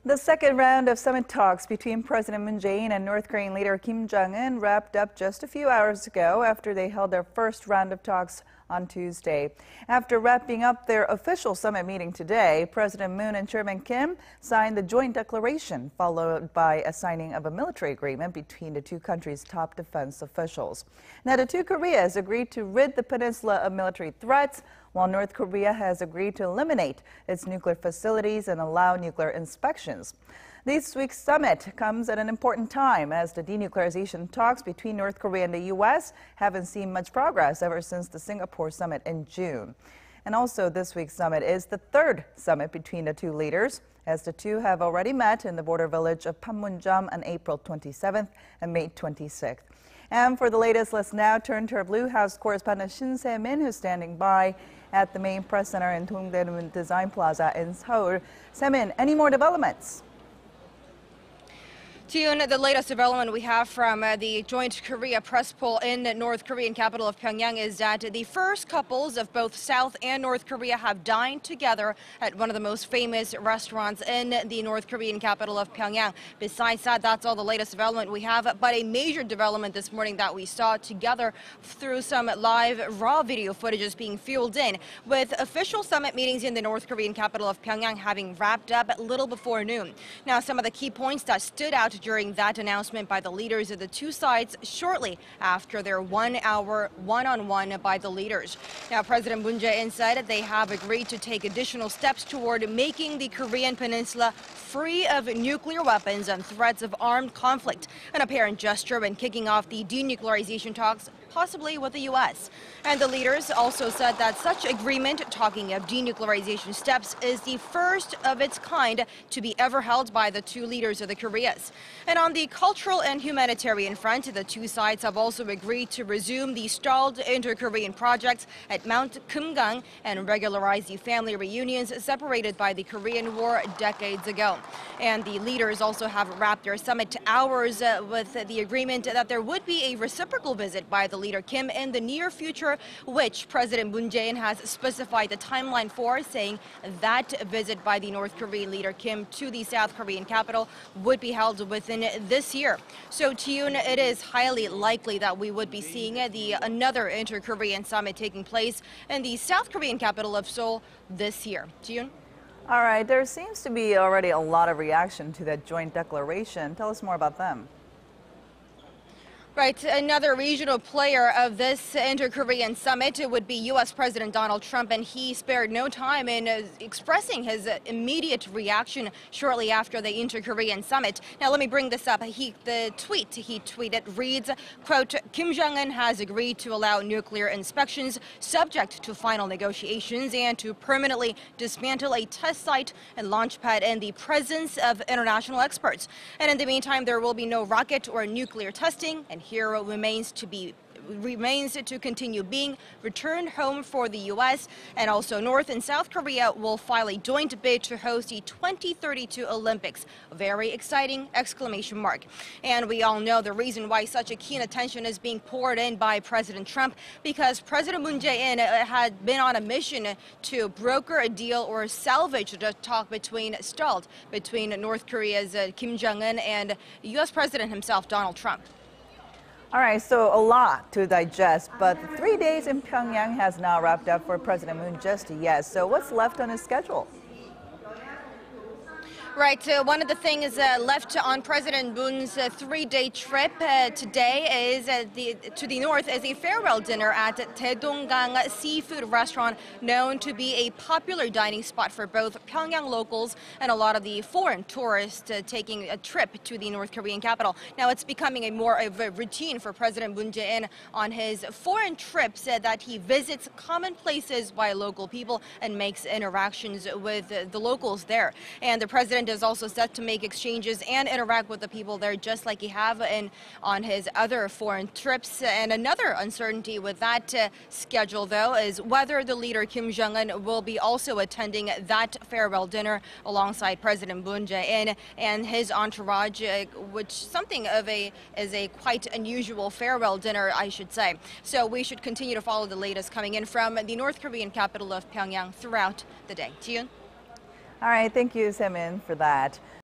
The second round of summit talks between President Moon Jae-in and North Korean leader Kim Jong-un wrapped up just a few hours ago after they held their first round of talks on Tuesday. After wrapping up their official summit meeting today, President Moon and Chairman Kim signed the Joint Declaration, followed by a signing of a military agreement between the two countries' top defense officials. Now, the two Koreas agreed to rid the peninsula of military threats, while North Korea has agreed to eliminate its nuclear facilities and allow nuclear inspections. This week's summit comes at an important time as the denuclearization talks between North Korea and the U.S. haven't seen much progress ever since the Singapore summit in June. And also, this week's summit is the third summit between the two leaders, as the two have already met in the border village of Panmunjom on April 27th and May 26th. And for the latest, let's now turn to our Blue House correspondent Shin Se-min, who's standing by at the main press center in Dongdaemun Design Plaza in Seoul. Se-min, any more developments? Tune, the latest development we have from the Joint Korea press poll in the North Korean capital of Pyongyang is that the first couples of both South and North Korea have dined together at one of the most famous restaurants in the North Korean capital of Pyongyang. Besides that, that's all the latest development we have. But a major development this morning that we saw together through some live raw video footages being fueled in, with official summit meetings in the North Korean capital of Pyongyang having wrapped up a little before noon. Now, some of the key points that stood out during that announcement by the leaders of the two sides shortly after their 1 hour one-on-one by the leaders. Now, President Moon Jae-in said they have agreed to take additional steps toward making the Korean Peninsula free of nuclear weapons and threats of armed conflict, an apparent gesture when kicking off the denuclearization talks, possibly with the U.S. And the leaders also said that such agreement, talking of denuclearization steps, is the first of its kind to be ever held by the two leaders of the Koreas. And on the cultural and humanitarian front, the two sides have also agreed to resume the stalled inter-Korean projects at Mount Kumgang and regularize the family reunions separated by the Korean War decades ago. And the leaders also have wrapped their summit hours with the agreement that there would be a reciprocal visit by the leader Kim in the near future, which President Moon Jae-in has specified the timeline for, saying that visit by the North Korean leader Kim to the South Korean capital would be held within this year. So, Tune, it is highly likely that we would be seeing another inter-Korean summit taking place in the South Korean capital of Seoul this year. Tune? All right, there seems to be already a lot of reaction to that joint declaration. Tell us more about them. Right. Another regional player of this inter-Korean summit would be U.S. President Donald Trump, and he spared no time in expressing his immediate reaction shortly after the inter-Korean summit. Now, let me bring this up. The tweet he tweeted reads, quote, Kim Jong-un has agreed to allow nuclear inspections subject to final negotiations and to permanently dismantle a test site and launch pad in the presence of international experts. And in the meantime, there will be no rocket or nuclear testing, and here remains to continue being returned home for the U.S. And also North and South Korea will file a joint bid to host the 2032 Olympics. Very exciting, exclamation mark. And we all know the reason why such a keen attention is being poured in by President Trump, because President Moon Jae-in had been on a mission to broker a deal or salvage the talk stalled between North Korea's Kim Jong-un and U.S. President himself, Donald Trump. All right, so a lot to digest, but 3 days in Pyongyang has now wrapped up for President Moon just yet. So what's left on his schedule? Right. One of the things left on President Moon's 3-day trip today is to the north is a farewell dinner at Daedonggang seafood restaurant, known to be a popular dining spot for both Pyongyang locals and a lot of the foreign tourists taking a trip to the North Korean capital. Now, it's becoming more of a routine for President Moon Jae-in on his foreign trips that he visits common places by local people and makes interactions with the locals there. And the president is also set to make exchanges and interact with the people there, just like he have on his other foreign trips. And another uncertainty with that schedule, though, is whether the leader Kim Jong-un will be also attending that farewell dinner alongside President Moon Jae-in and his entourage, which is a quite unusual farewell dinner, I should say. So we should continue to follow the latest coming in from the North Korean capital of Pyongyang throughout the day. Jiyoon? All right, thank you, Se-min, for that.